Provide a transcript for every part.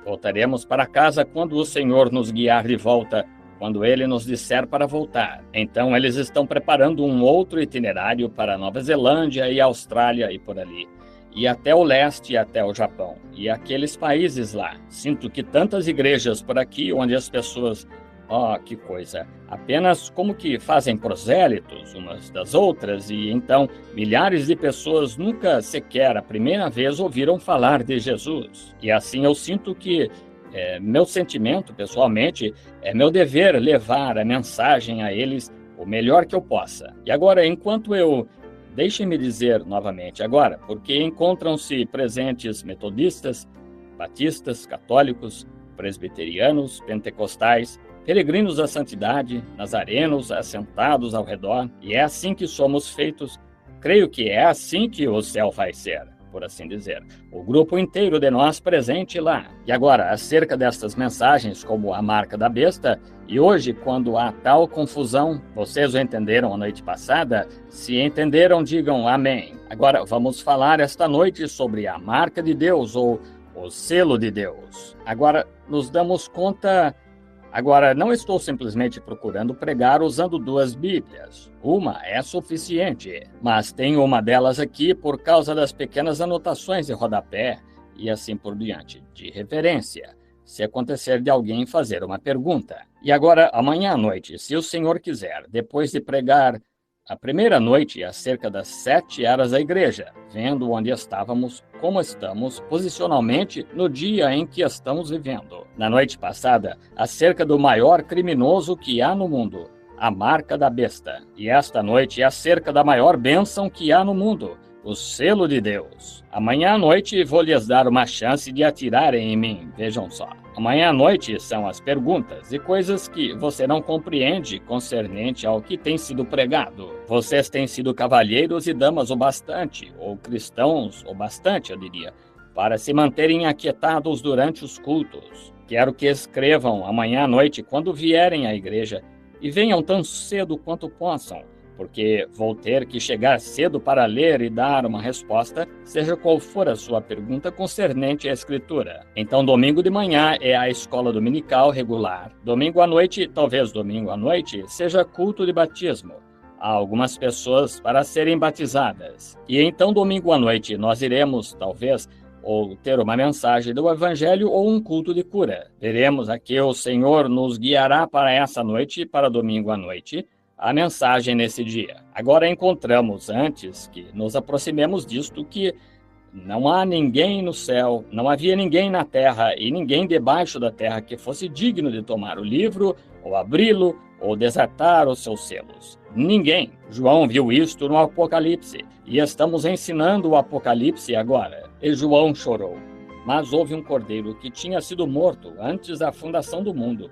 Voltaremos para casa quando o Senhor nos guiar de volta, quando Ele nos disser para voltar. Então eles estão preparando um outro itinerário para Nova Zelândia e Austrália e por ali. E até o leste e até o Japão. E aqueles países lá. Sinto que tantas igrejas por aqui onde as pessoas... Oh, que coisa! Apenas como que fazem prosélitos umas das outras e então milhares de pessoas nunca sequer a primeira vez ouviram falar de Jesus. E assim eu sinto que meu sentimento, pessoalmente, é meu dever levar a mensagem a eles o melhor que eu possa. E agora, enquanto eu... Deixem-me dizer novamente agora, porque encontram-se presentes metodistas, batistas, católicos, presbiterianos, pentecostais, peregrinos da santidade, nazarenos assentados ao redor, e é assim que somos feitos. Creio que é assim que o céu vai ser, por assim dizer. O grupo inteiro de nós presente lá. E agora, acerca destas mensagens, como a marca da besta, e hoje, quando há tal confusão, vocês o entenderam a noite passada? Se entenderam, digam amém. Agora, vamos falar esta noite sobre a marca de Deus, ou o selo de Deus. Agora, nos damos conta... Agora, não estou simplesmente procurando pregar usando duas Bíblias. Uma é suficiente, mas tenho uma delas aqui por causa das pequenas anotações de rodapé e assim por diante, de referência, se acontecer de alguém fazer uma pergunta. E agora, amanhã à noite, se o Senhor quiser, depois de pregar a primeira noite acerca das 7 eras da igreja, vendo onde estávamos, como estamos posicionalmente no dia em que estamos vivendo. Na noite passada, acerca do maior criminoso que há no mundo, a marca da besta. E esta noite é acerca da maior bênção que há no mundo, o selo de Deus. Amanhã à noite vou lhes dar uma chance de atirarem em mim, vejam só. Amanhã à noite são as perguntas e coisas que você não compreende concernente ao que tem sido pregado. Vocês têm sido cavalheiros e damas o bastante, ou cristãos o bastante, eu diria, para se manterem aquietados durante os cultos. Quero que escrevam amanhã à noite quando vierem à igreja e venham tão cedo quanto possam, porque vou ter que chegar cedo para ler e dar uma resposta, seja qual for a sua pergunta concernente à Escritura. Então, domingo de manhã é a escola dominical regular. Domingo à noite, talvez domingo à noite, seja culto de batismo. Há algumas pessoas para serem batizadas. E então, domingo à noite, nós iremos, talvez, ou ter uma mensagem do Evangelho ou um culto de cura. Veremos a que o Senhor nos guiará para essa noite, para domingo à noite, a mensagem nesse dia. Agora encontramos, antes que nos aproximemos disto, que não há ninguém no céu, não havia ninguém na terra e ninguém debaixo da terra que fosse digno de tomar o livro, ou abri-lo, ou desatar os seus selos. Ninguém. João viu isto no Apocalipse, e estamos ensinando o Apocalipse agora. E João chorou. Mas houve um cordeiro que tinha sido morto antes da fundação do mundo.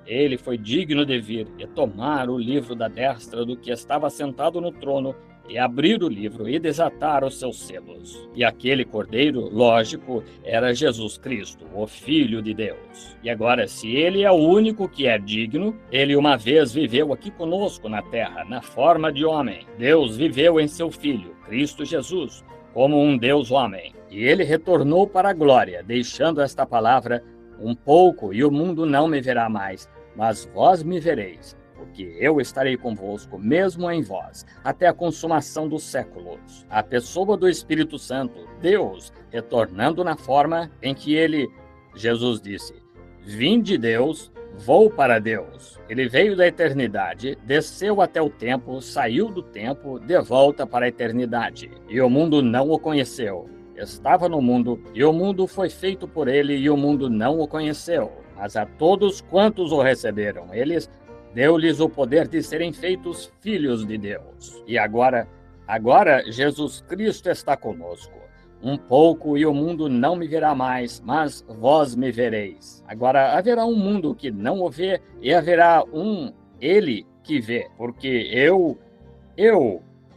Ele foi digno de vir e tomar o livro da destra do que estava sentado no trono e abrir o livro e desatar os seus selos. E aquele cordeiro, lógico, era Jesus Cristo, o Filho de Deus. E agora, se ele é o único que é digno, ele uma vez viveu aqui conosco na terra, na forma de homem. Deus viveu em seu Filho, Cristo Jesus, como um Deus homem. E ele retornou para a glória, deixando esta palavra: um pouco e o mundo não me verá mais, mas vós me vereis, porque eu estarei convosco, mesmo em vós, até a consumação dos séculos. A pessoa do Espírito Santo, Deus, retornando na forma em que Jesus disse: vim de Deus, vou para Deus. Ele veio da eternidade, desceu até o tempo, saiu do tempo, de volta para a eternidade. E o mundo não o conheceu. Estava no mundo, e o mundo foi feito por ele, e o mundo não o conheceu. Mas a todos quantos o receberam, deu-lhes o poder de serem feitos filhos de Deus. E agora Jesus Cristo está conosco. Um pouco e o mundo não me verá mais, mas vós me vereis. Agora haverá um mundo que não o vê, e haverá ele que vê, porque eu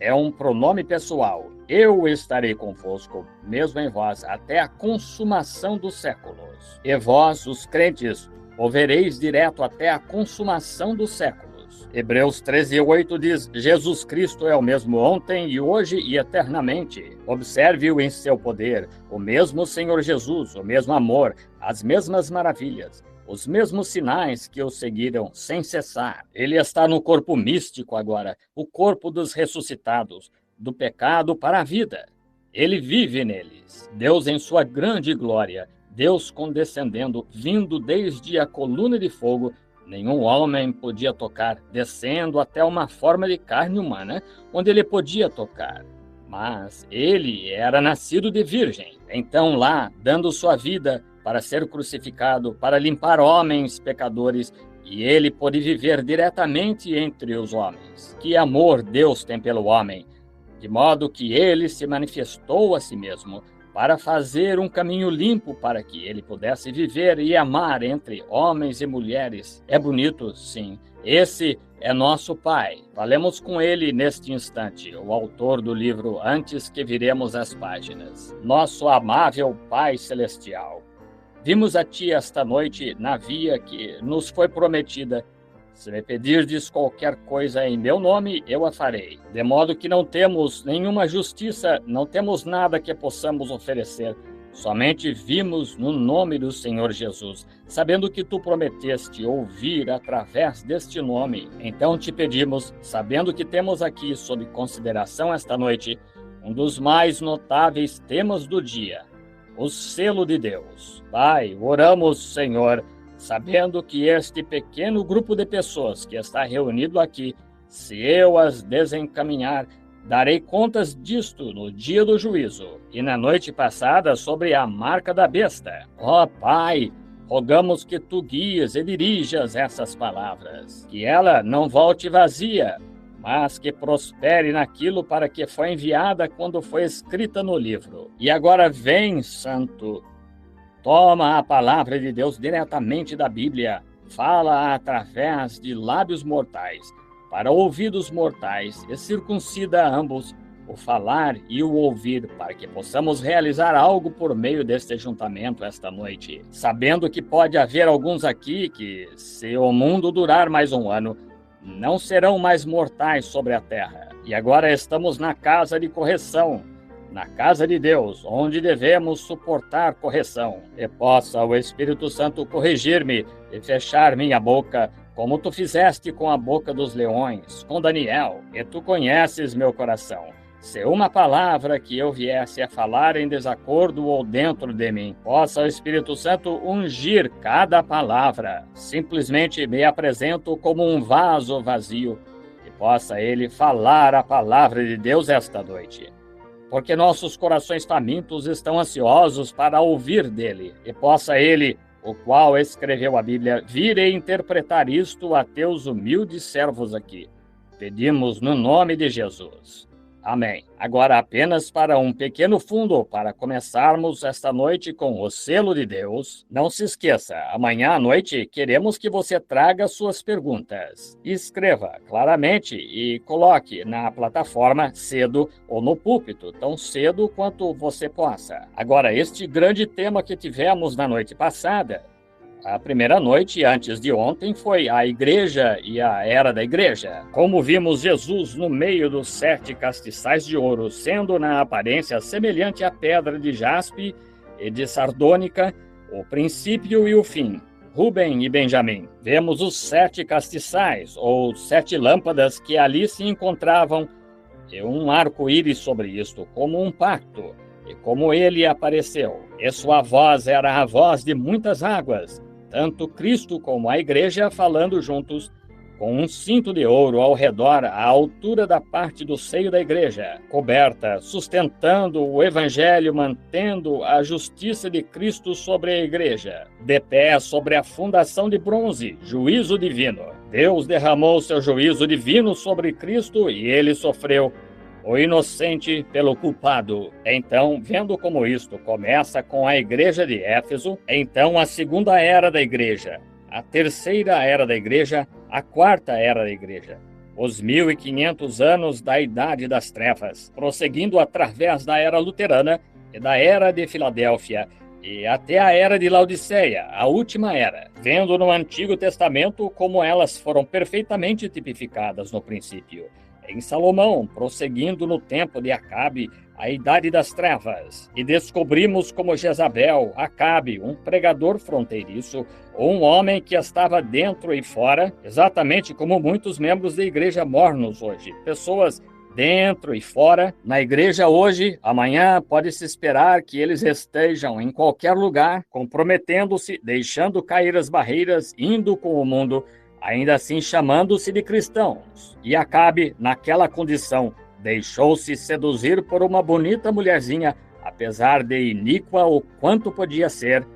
é um pronome pessoal. Eu estarei convosco, mesmo em vós, até a consumação dos séculos. E vós, os crentes, o vereis direto até a consumação dos séculos. Deus. Hebreus 13:8 diz: Jesus Cristo é o mesmo ontem e hoje e eternamente. Observe-o em seu poder, o mesmo Senhor Jesus, o mesmo amor, as mesmas maravilhas, os mesmos sinais que o seguiram sem cessar. Ele está no corpo místico agora, o corpo dos ressuscitados, do pecado para a vida. Ele vive neles. Deus em sua grande glória, Deus condescendendo, vindo desde a coluna de fogo, nenhum homem podia tocar, descendo até uma forma de carne humana, onde ele podia tocar. Mas ele era nascido de virgem. Então lá, dando sua vida para ser crucificado, para limpar homens pecadores, e ele pôde viver diretamente entre os homens. Que amor Deus tem pelo homem, de modo que ele se manifestou a si mesmo para fazer um caminho limpo para que ele pudesse viver e amar entre homens e mulheres. É bonito, sim. Esse é nosso Pai. Falemos com ele neste instante, o autor do livro Antes que Viremos as Páginas. Nosso amável Pai Celestial, vimos a Ti esta noite na via que nos foi prometida. Se me pedirdes qualquer coisa em meu nome, eu a farei. De modo que não temos nenhuma justiça, não temos nada que possamos oferecer. Somente vimos no nome do Senhor Jesus, sabendo que Tu prometeste ouvir através deste nome. Então te pedimos, sabendo que temos aqui sob consideração esta noite um dos mais notáveis temas do dia, o selo de Deus. Pai, oramos, Senhor, sabendo que este pequeno grupo de pessoas que está reunido aqui, se eu as desencaminhar, darei contas disto no dia do juízo e na noite passada sobre a marca da besta. Ó Pai, rogamos que Tu guies e dirijas essas palavras, que ela não volte vazia, mas que prospere naquilo para que foi enviada quando foi escrita no livro. E agora vem, Santo, toma a palavra de Deus diretamente da Bíblia, fala através de lábios mortais, para ouvidos mortais, e circuncida ambos, o falar e o ouvir, para que possamos realizar algo por meio deste juntamento esta noite. Sabendo que pode haver alguns aqui que, se o mundo durar mais um ano, não serão mais mortais sobre a terra. E agora estamos na casa de correção, na casa de Deus, onde devemos suportar correção. E possa o Espírito Santo corrigir-me e fechar minha boca, como Tu fizeste com a boca dos leões, com Daniel. E Tu conheces meu coração. Se uma palavra que eu viesse a falar em desacordo ou dentro de mim, possa o Espírito Santo ungir cada palavra. Simplesmente me apresento como um vaso vazio e possa Ele falar a palavra de Deus esta noite. Porque nossos corações famintos estão ansiosos para ouvir dele, e possa Ele, o qual escreveu a Bíblia, vir e interpretar isto a Teus humildes servos aqui. Pedimos no nome de Jesus. Amém. Agora apenas para um pequeno fundo, para começarmos esta noite com o selo de Deus. Não se esqueça, amanhã à noite queremos que você traga suas perguntas. Escreva claramente e coloque na plataforma cedo ou no púlpito, tão cedo quanto você possa. Agora, este grande tema que tivemos na noite passada, a primeira noite, antes de ontem, foi a igreja e a era da igreja. Como vimos Jesus no meio dos 7 castiçais de ouro, sendo na aparência semelhante à pedra de jaspe e de sardônica, o princípio e o fim, Rubem e Benjamim. Vemos os 7 castiçais, ou 7 lâmpadas que ali se encontravam, e um arco-íris sobre isto, como um pacto, e como ele apareceu. E sua voz era a voz de muitas águas, tanto Cristo como a igreja falando juntos, com um cinto de ouro ao redor, à altura da parte do seio da igreja, coberta, sustentando o evangelho, mantendo a justiça de Cristo sobre a igreja. De pé sobre a fundação de bronze, juízo divino. Deus derramou seu juízo divino sobre Cristo e ele sofreu, o inocente pelo culpado. Então, vendo como isto começa com a igreja de Éfeso, então a segunda era da igreja, a terceira era da igreja, a quarta era da igreja, os 1500 anos da idade das trevas, prosseguindo através da era luterana e da era de Filadélfia, e até a era de Laodiceia, a última era, vendo no Antigo Testamento como elas foram perfeitamente tipificadas no princípio. Em Salomão, prosseguindo no tempo de Acabe, a Idade das Trevas, e descobrimos como Jezabel, Acabe, um pregador fronteiriço, ou um homem que estava dentro e fora, exatamente como muitos membros da igreja mornos hoje, pessoas dentro e fora. Na igreja hoje, amanhã, pode-se esperar que eles estejam em qualquer lugar, comprometendo-se, deixando cair as barreiras, indo com o mundo, ainda assim chamando-se de cristãos. E Acabe, naquela condição, deixou-se seduzir por uma bonita mulherzinha, apesar de iníqua o quanto podia ser,